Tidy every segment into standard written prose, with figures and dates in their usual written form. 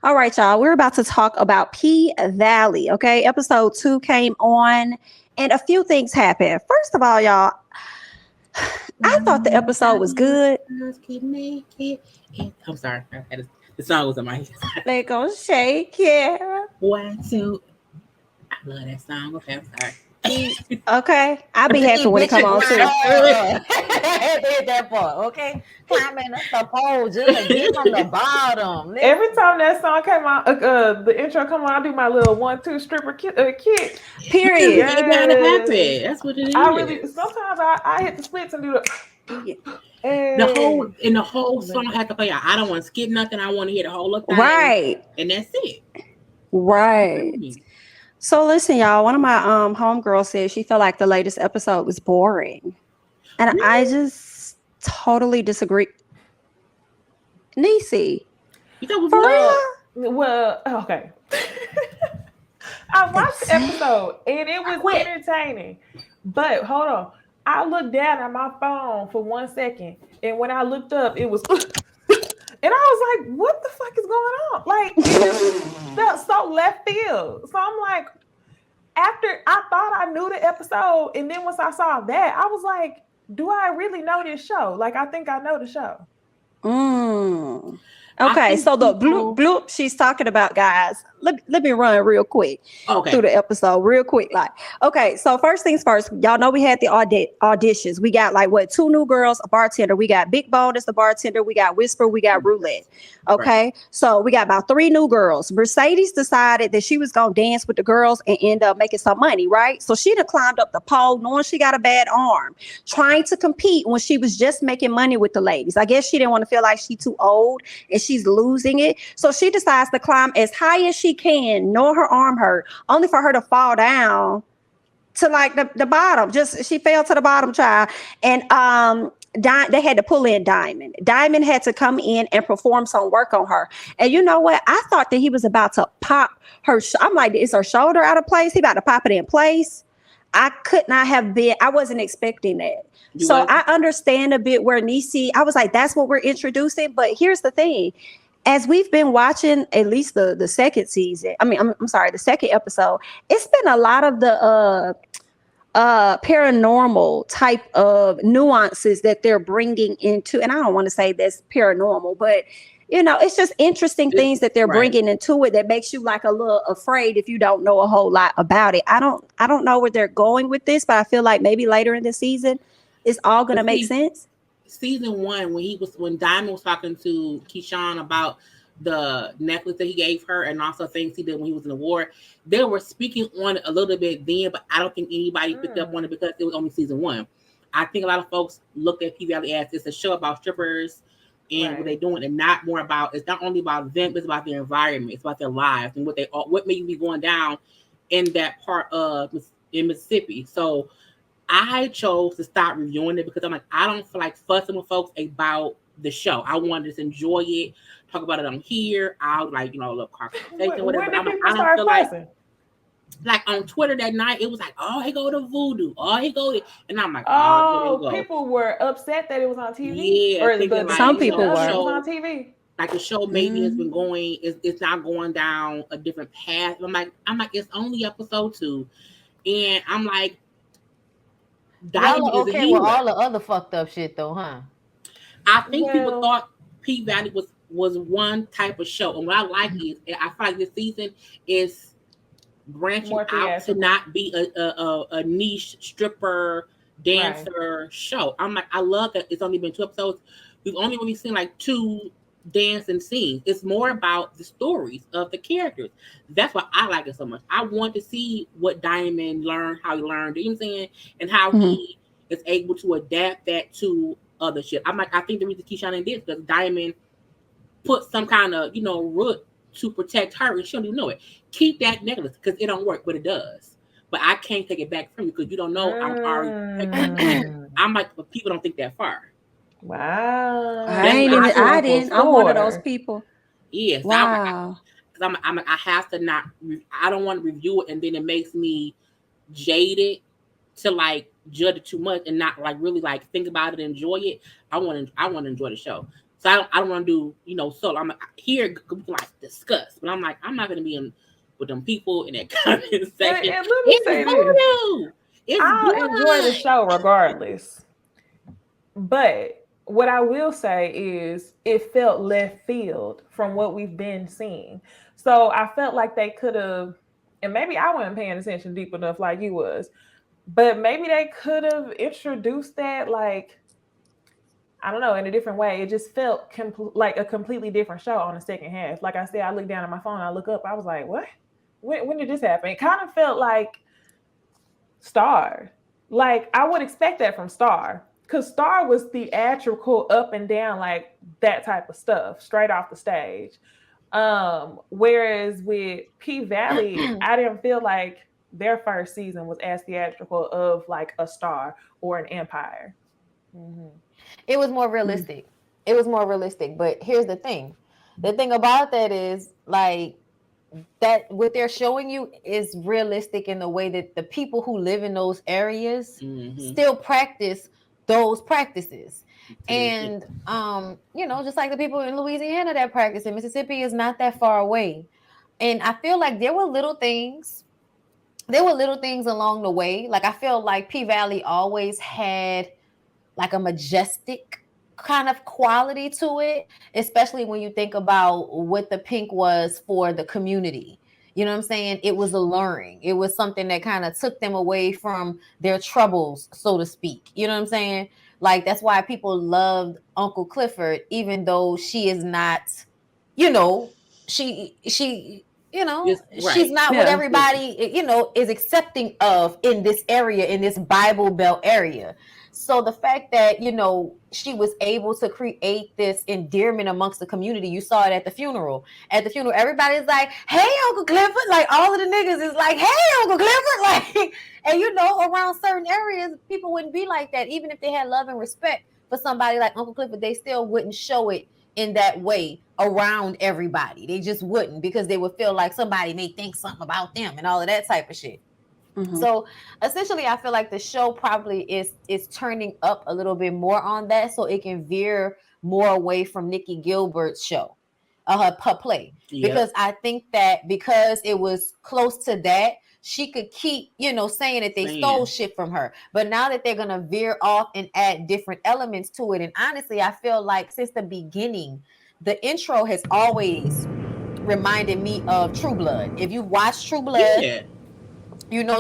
All right, y'all. We're about to talk about P-Valley. Okay. Episode 2 came on and a few things happened. First of all, y'all, I thought the episode was good. I'm sorry. The song was in my head. They gonna shake it. 1, 2. I love that song. Okay, I'm sorry. Okay. I'll be happy when it come on too. Did that part, okay? Climbing up the pole just to get from the bottom. Every time that song came out, the intro come on, I do my little 1-2 stripper kick. Period. It gotta happen. That's what it is. I really sometimes I hit the splits and do the. Hey. The whole song has to play out. I don't want to skip nothing. I want to hear the whole thing. Right. And that's it. Right. So listen, y'all. One of my homegirls said she felt like the latest episode was boring, and really? I just totally disagree. Niecy, you thought for real? Well, okay. I watched the episode and it was entertaining, but hold on. I looked down at my phone for 1 second, and when I looked up, it was, and I was like, "What the fuck is going on?" Like, it just felt so left field. So I'm like, after I thought I knew the episode, and then once I saw that, I was like, "Do I really know this show?" Like, I think I know the show. Okay, so the bloop she's talking about, guys. Let me run real quick through the episode real quick. Like, okay, so first things first, y'all know we had the auditions. We got 2 new girls, a bartender. We got Big Bone as the bartender. We got Whisper. We got Roulette. Okay, right. So we got about 3 new girls. Mercedes decided that she was gonna dance with the girls and end up making some money, right? So she done climbed up the pole, knowing she got a bad arm, trying to compete when she was just making money with the ladies. I guess she didn't want to feel like she's too old and she's losing it. So she decides to climb as high as she can, knowing her arm hurt, only for her to fall down to the bottom. Just she fell to the bottom, child. And they had to pull in Diamond. Diamond had to come in and perform some work on her. And you know what? I thought that he was about to pop her. I'm like, is her shoulder out of place? He about to pop it in place. I could not have been. I wasn't expecting that. So I understand a bit where Niecy, I was like, that's what we're introducing. But here's the thing. As we've been watching at least the second season, I'm sorry, the second episode, it's been a lot of the paranormal type of nuances that they're bringing into, and I don't want to say that's paranormal, but it's just interesting things that they're bringing into it that makes you like a little afraid if you don't know a whole lot about it. I don't know where they're going with this, but I feel like maybe later in the season, it's all going to make sense. Season 1, when Diamond was talking to Keyshawn about the necklace that he gave her and also things he did when he was in the war, they were speaking on it a little bit then, but I don't think anybody picked up on it because it was only season 1. I think a lot of folks looked at P-Valley as it's a show about strippers and what they're doing, and not more about, it's not only about them, it's about their environment, it's about their lives and what may be going down in that part of in Mississippi. So I chose to stop reviewing it because I'm like, I don't feel like fussing with folks about the show. I want to just enjoy it, talk about it on here. I'll a little conversation, whatever. I don't feel like on Twitter that night, it was like, oh, he go to Voodoo. Oh, he go to, and I'm like, oh, people were upset that it was on TV. Yeah, or some people were. It was on TV. Like the show maybe has been going, it's not going down a different path. I'm like, it's only episode 2, and I'm like, Y'all are okay with all the other fucked up shit though, huh? I think people thought P-Valley was one type of show, and what I like is I feel like this season is branching out to not be a niche stripper dancer show. I'm like, I love that it's only been 2 episodes. We've only really seen 2 dancing scenes. It's more about the stories of the characters. That's why I like it so much. I want to see what Diamond learned, how he learned, you know what I'm saying, and how he is able to adapt that to other shit. I'm like, I think the reason Keyshawn did because Diamond put some kind of root to protect her, and she don't even know it. Keep that necklace because it don't work, but it does. But I can't take it back from you because you don't know I'm already. I'm like, but people don't think that far. Wow. I didn't. I'm one of those people. Yes. Wow. I have to not. I don't want to review it, and then it makes me jaded to judge it too much and not really think about it and enjoy it. I want to enjoy the show. So I don't want to do, solo. I'm here we can like discuss, but I'm like, I'm not gonna be in with them people in that comment section. And let me say this. I'll good. enjoy the show regardless. But what I will say is it felt left field from what we've been seeing. So I felt like they could have, and maybe I wasn't paying attention deep enough like you was, but maybe they could have introduced that, like, I don't know, in a different way. It just felt like a completely different show on the second half. Like I said, I looked down at my phone, I look up, I was like, what? When did this happen? It kind of felt like Star. Like I would expect that from Star, because Star was theatrical up and down, like that type of stuff, straight off the stage. Whereas with P-Valley, I didn't feel like their first season was as theatrical of like a Star or an Empire. Mm-hmm. It was more realistic. It was more realistic. But here's the thing. The thing about that is like that what they're showing you is realistic in the way that the people who live in those areas still practice those practices. And just like the people in Louisiana that practice in Mississippi is not that far away. And I feel like there were little things along the way. Like I feel like P-Valley always had like a majestic kind of quality to it, especially when you think about what the pink was for the community. You know what I'm saying? It was alluring. It was something that kind of took them away from their troubles, so to speak. You know what I'm saying? Like that's why people loved Uncle Clifford, even though she is not, she's not what everybody, is accepting of in this area, in this Bible Belt area. So the fact that, she was able to create this endearment amongst the community, you saw it at the funeral. At the funeral, everybody's like, hey, Uncle Clifford. Like all of the niggas is like, hey, Uncle Clifford. Like, and around certain areas, people wouldn't be like that. Even if they had love and respect for somebody like Uncle Clifford, they still wouldn't show it in that way around everybody. They just wouldn't, because they would feel like somebody may think something about them and all of that type of shit. Mm-hmm. So essentially, I feel like the show probably is turning up a little bit more on that, so it can veer more away from Nikki Gilbert's show, her play. Yep. Because I think that because it was close to that, she could keep, saying that they stole shit from her. But now that they're gonna veer off and add different elements to it, and honestly, I feel like since the beginning, the intro has always reminded me of True Blood. If you watch True Blood,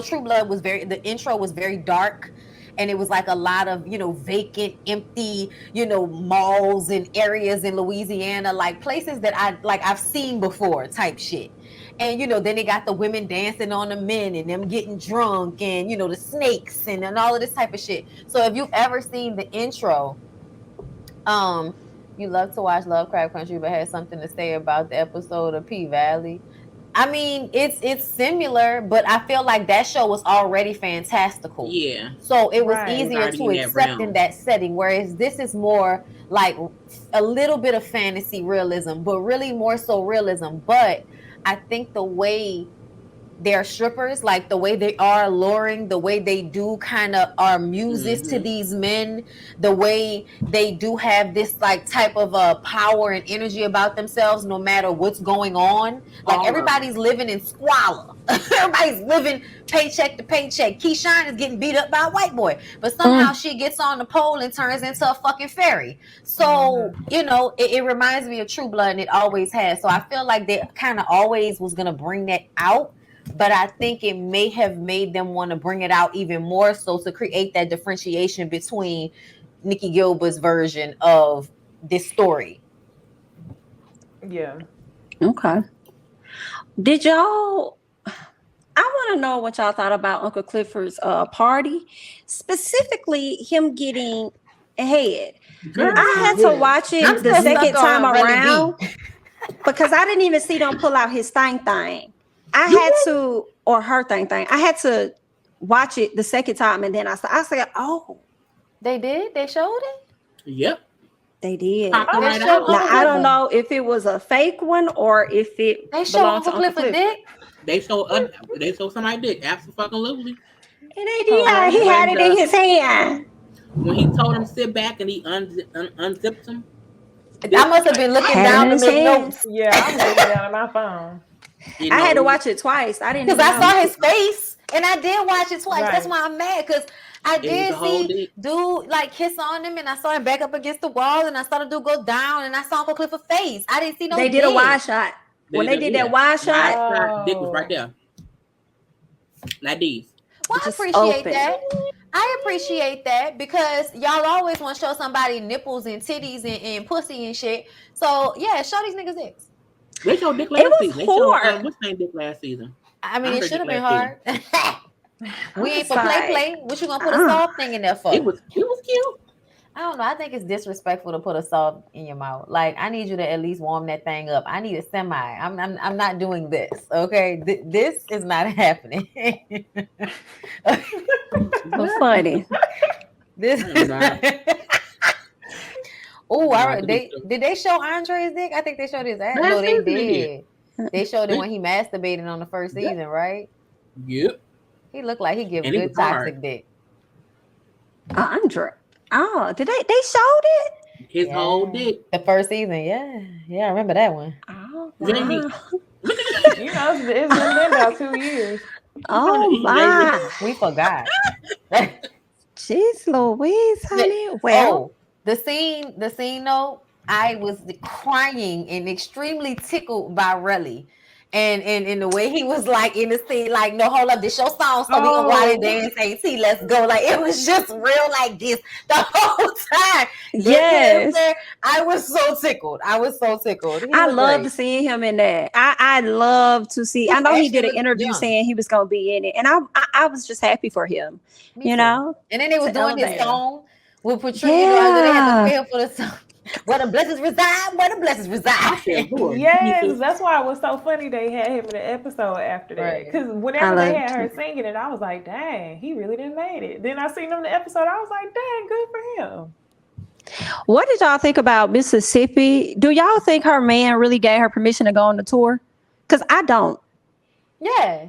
True Blood was the intro was very dark, and it was like a lot of, vacant, empty, malls and areas in Louisiana, like places that I've seen before type shit. And, then they got the women dancing on the men and them getting drunk and, the snakes and all of this type of shit. So if you've ever seen the intro, you love to watch Lovecraft Country, but had something to say about the episode of P-Valley. I mean, it's similar, but I feel like that show was already fantastical. Yeah. So it was easier to accept in that setting, whereas this is more like a little bit of fantasy realism, but really more so realism. But I think the way they're strippers, like the way they are alluring, the way they do kind of are muses to these men, the way they do have this like type of power and energy about themselves, no matter what's going on. Like everybody's living in squalor. Everybody's living paycheck to paycheck. Keyshawn is getting beat up by a white boy, but somehow she gets on the pole and turns into a fucking fairy. So, it reminds me of True Blood, and it always has. So I feel like they kind of always was going to bring that out. But I think it may have made them want to bring it out even more so to create that differentiation between Nikki Gilbert's version of this story. Yeah. Okay. Did y'all... I want to know what y'all thought about Uncle Clifford's party, specifically him getting ahead. I had to watch it the second time around because I didn't even see them pull out his thing. I had to, or her thing. I had to watch it the second time, and then I said, "Oh, they did. They showed it. Yep, they did." Now, I don't know if it was a fake one or if it belonged to Uncle Clifford. Dick. They showed somebody dick. Absolutely. And they did. He had it in his hand when he told him sit back and he unzipped him. I must have been looking down to make notes. Yeah, I'm looking down at my phone. I had to watch it twice. I didn't because I saw his face, and I did watch it twice. Right. That's why I'm mad, because I did see dude like kiss on him, and I saw him back up against the wall, and I saw the dude go down, and I saw Uncle Clifford's face. I didn't see no. They did a wide shot. When they did that wide shot, Dick was right there. Like these. Well, I appreciate that. I appreciate that, because y'all always want to show somebody nipples and titties and pussy and shit. So yeah, show these niggas dicks. They showed dick last season. They showed what's name dick last season. I mean, it should have been hard. We ain't for play. What you gonna put a soft thing in there for? It was cute. I don't know. I think it's disrespectful to put a soft in your mouth. Like, I need you to at least warm that thing up. I need a semi. I'm not doing this. Okay, this is not happening. So funny. This. Oh, did they show Andre's dick? I think they showed his ass. No, they did. They showed it when he masturbated on the first season, right? Yep. He looked like he gives good toxic dick. Andre. Oh, did they showed it? His whole dick. The first season, yeah. I remember that one. Oh, wow. It's been about 2 years. Oh my. We forgot. Jeez Louise, honey. Well, the scene though, I was crying and extremely tickled by Relly. And in the way he was like in the scene, like, no, hold up, this your song, so we gonna go out and dance, AT, let's go. Like, it was just real like this the whole time. Yes. I was so tickled. I loved seeing him in that. I love to see. I know he did an interview saying he was gonna be in it, and I was just happy for him. You know. And then they was doing this song with Patricia. They had to feel for the song. Where the blessings reside, Yes, that's why it was so funny they had him in the episode after that. Because whenever they had her singing it, I was like, dang, he really didn't made it. Then I seen him in the episode, I was like, dang, good for him. What did y'all think about Mississippi? Do y'all think her man really gave her permission to go on the tour? Because I don't. Yeah.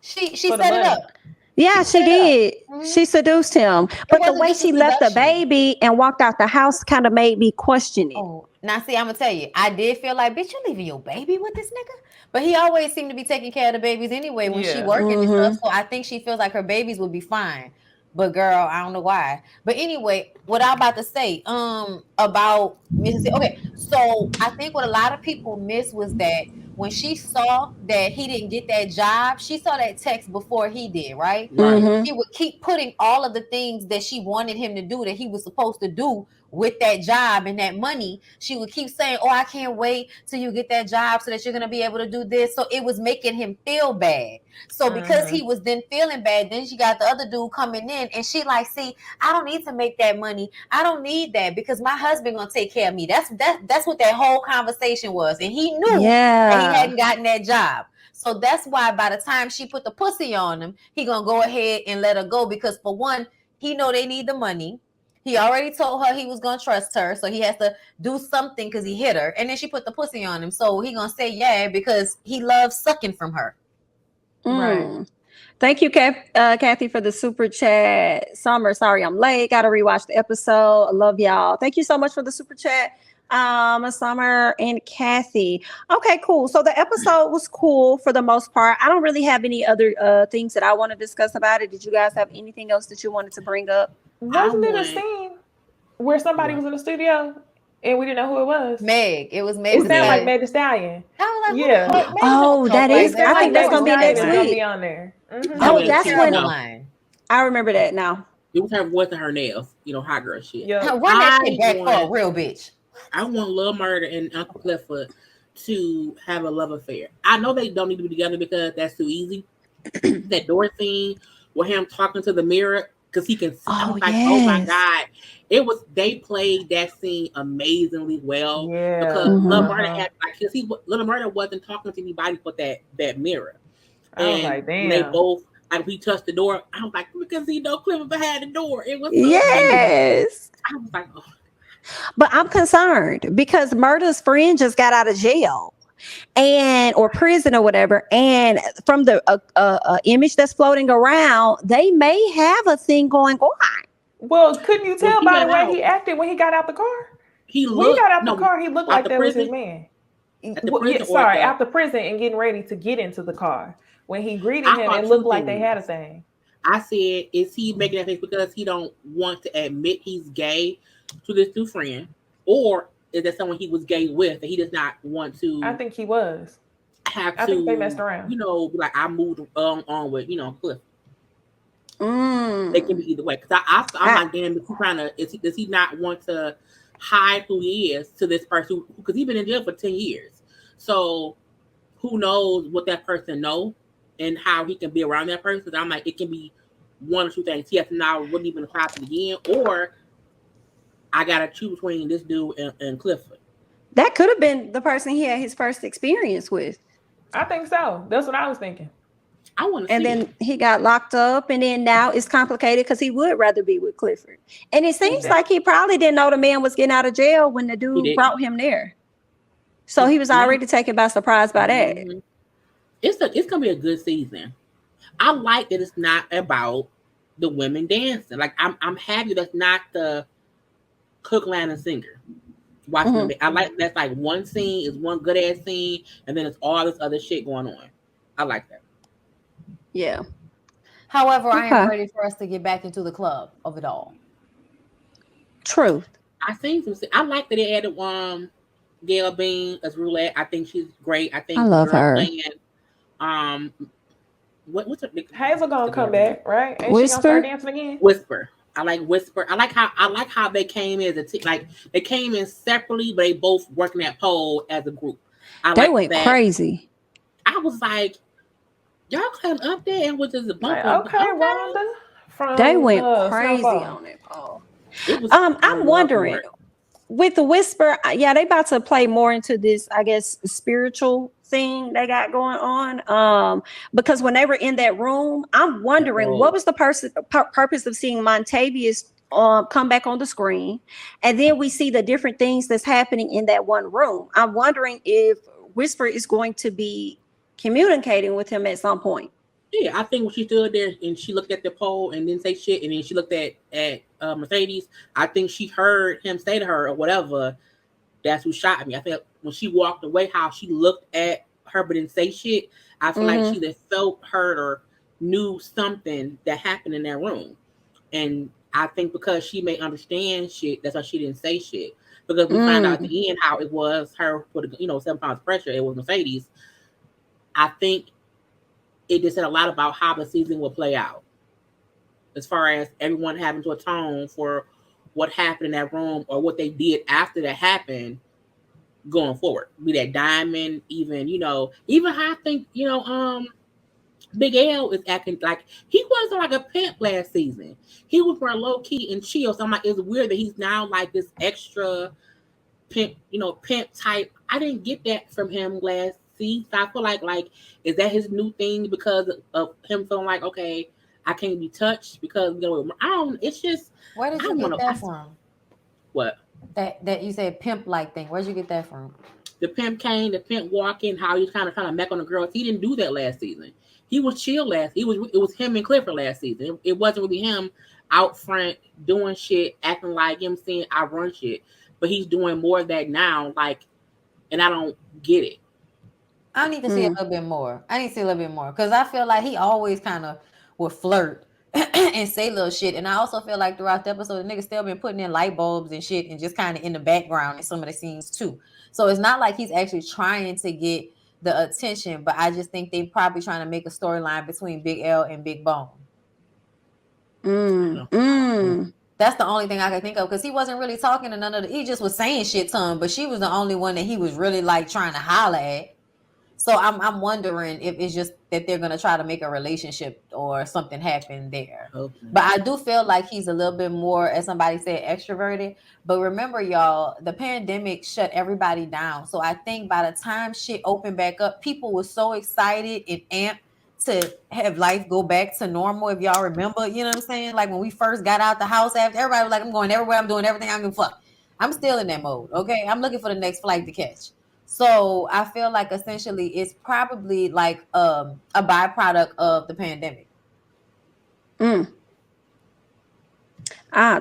She set it up. Yeah, she did. Mm-hmm. She seduced him. But the way she left the baby and walked out the house kind of made me question it. Oh, now see, I'm going to tell you, I did feel like, bitch, you leaving your baby with this nigga? But he always seemed to be taking care of the babies anyway when she working and stuff. So I think she feels like her babies would be fine. But girl, I don't know why. But anyway, what I'm about to say about Mississippi. Okay, so I think what a lot of people miss was that when she saw that he didn't get that job, she saw that text before he did, right? Mm-hmm. He would keep putting all of the things that she wanted him to do that he was supposed to do with that job and that money. She would keep saying, oh, I can't wait till you get that job so that you're going to be able to do this. So it was making him feel bad. So because he was then feeling bad, then she got the other dude coming in and she like, see, I don't need to make that money. I don't need that because my husband going to take care of me. That's what that whole conversation was. And he knew that he hadn't gotten that job. So that's why by the time she put the pussy on him, he going to go ahead and let her go because for one, he know they need the money. He already told her he was going to trust her. So he has to do something because he hit her. And then she put the pussy on him. So he going to say yeah because he loves sucking from her. Right. Thank you, Kathy, for the super chat. Summer, sorry I'm late. Got to rewatch the episode. I love y'all. Thank you so much for the super chat. Summer and Kathy. Okay, cool. So the episode was cool for the most part. I don't really have any other things that I want to discuss about it. Did you guys have anything else that you wanted to bring up? Wasn't it a scene where somebody was in the studio and we didn't know who it was? Meg. It was Meg. It sounded like Meg Thee Stallion. Like, yeah. That is. I think that's gonna be next week. Gonna be on there. Mm-hmm. Oh, that's when I remember that now. It was her voice and her nails. Hot girl shit. Yeah. Run that shit back for a real bitch. I want Lil Murder and Uncle Clifford to have a love affair. I know they don't need to be together because that's too easy. That door scene with him talking to the mirror. Because he can see, oh my God. They played that scene amazingly well. Yeah. Because Lil Murder Lil Murder wasn't talking to anybody but that mirror. And like, damn. They both, we touched the door. I was like, because he know Clifford behind the door. It was yes. I was like, oh. But I'm concerned because Murder's friend just got out of jail. Or prison or whatever, and from the image that's floating around, they may have a thing going on. Well, couldn't you tell by the way he acted when he got out the car? When he got out the car, he looked like that was his man. After prison and getting ready to get into the car. When he greeted him, it looked like they had a thing. I said, is he making that face because he don't want to admit he's gay to this new friend? Or is that someone he was gay with and he does not want to? I think he was. I think they messed around. Like I moved on with, Cliff. It can be either way. Because I'm like, damn, does he not want to hide who he is to this person? Because he's been in jail for 10 years. So who knows what that person knows and how he can be around that person. Because I'm like, it can be one or two things. He has to now wouldn't even apply to again, or I got to choose between this dude and Clifford. That could have been the person he had his first experience with. I think so. That's what I was thinking. I want to see. And then he got locked up, and then now it's complicated because he would rather be with Clifford. And it seems like he probably didn't know the man was getting out of jail when the dude brought him there. So he was already taken by surprise by that. Mm-hmm. It's gonna be a good season. I like that it's not about the women dancing. Like I'm happy that's not the cook, line, and singer. Watching them. I like that's like one scene is one good ass scene, and then it's all this other shit going on. I like that. Yeah. However, I am ready for us to get back into the club of it all. Truth. I think I like that they added Gail Bean as Roulette. I think she's great. I love her. Playing, what's her name? Hazel gonna come back, right? And Whisper? She gonna start dancing again. Whisper. I like Whisper. I like how they came in as a team. Like they came in separately, but they both working that pole as a group. They went crazy. I was like, y'all climbed up there and was just a bump. Okay, Rhonda. They went crazy on it, Paul. I'm wondering with the Whisper, they about to play more into this, I guess, spiritual thing they got going on. Because when they were in that room, I'm wondering what was the purpose of seeing Montavious come back on the screen, and then we see the different things that's happening in that one room. I'm wondering if Whisper is going to be communicating with him at some point. Yeah, I think when she stood there and she looked at the pole and didn't say shit, and then she looked at Mercedes, I think she heard him say to her or whatever, that's who shot me. I think when she walked away, how she looked at her but didn't say shit, I feel like she either felt, heard, or knew something that happened in that room. And I think because she may understand shit, that's why she didn't say shit. Because we found out at the end how it was her for the 7 pounds of pressure, it was Mercedes. I think it just said a lot about how the season will play out, as far as everyone having to atone for what happened in that room or what they did after that happened going forward. Be that Diamond, even how I think, Big L is acting like he wasn't like a pimp last season. He was more low key and chill. So I'm like, it's weird that he's now like this extra pimp, pimp type. I didn't get that from him last season. I feel like is that his new thing because of him feeling like, okay, I can't be touched because I don't. It's just where did you get that from? What? That you said pimp like thing. Where'd you get that from? The pimp came, the pimp walking, how he's kind of trying to back on the girls. He didn't do that last season. He was chill it was him and Clifford last season. It wasn't really him out front doing shit, acting like him saying I run shit. But he's doing more of that now, and I don't get it. I need to see a little bit more. Because I feel like he always kind of would flirt and say little shit. And I also feel like throughout the episode, the nigga still been putting in light bulbs and shit and just kind of in the background in some of the scenes too. So it's not like he's actually trying to get the attention, but I just think they probably trying to make a storyline between Big L and Big Bone. That's the only thing I can think of, because he wasn't really talking to none of he just was saying shit to him, but she was the only one that he was really trying to holler at. So I'm wondering if it's just that they're gonna try to make a relationship or something happen there. Okay. But I do feel like he's a little bit more, as somebody said, extroverted. But remember, y'all, the pandemic shut everybody down. So I think by the time shit opened back up, people were so excited and amped to have life go back to normal. If y'all remember, you know what I'm saying? Like when we first got out the house, after everybody was like, I'm going everywhere, I'm doing everything I can fuck. I'm still in that mode. Okay, I'm looking for the next flight to catch. So I feel like essentially it's probably like a byproduct of the pandemic.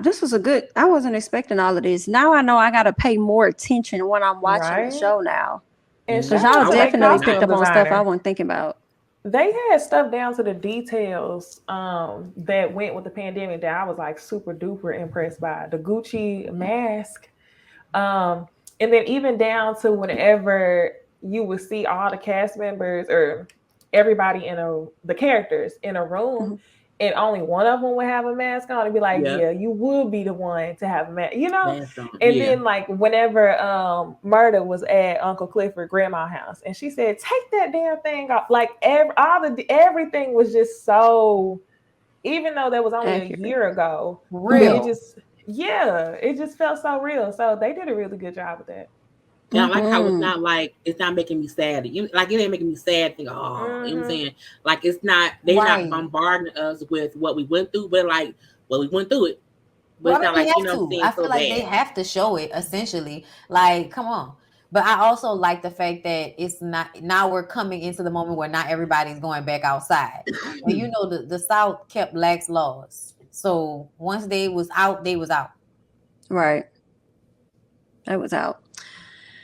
This was a good. I wasn't expecting all of this. Now I know I got to pay more attention when I'm watching the show now. And because y'all definitely picked up on stuff I wasn't thinking about. They had stuff down to the details that went with the pandemic that I was like super duper impressed by. The Gucci mask. And then even down to whenever you would see all the cast members or everybody the characters in a room, and only one of them would have a mask on, and be like, yeah, you would be the one to have a mask, And then like whenever Murdar was at Uncle Clifford grandma's house, and she said, take that damn thing off. Like everything was just so, even though that was only a year ago, real. It just felt so real. So they did a really good job with that. And I like how it's not making me sad. Like it ain't making me sad. Think, you know what I'm saying? Like it's not. They're not bombarding us with what we went through, but like, we went through it. But it's not like I feel like they have to show it essentially. Like, come on. But I also like the fact that it's not. Now we're coming into the moment where not everybody's going back outside. And the South kept lax laws, so once they was out, they was out. Right. That was out.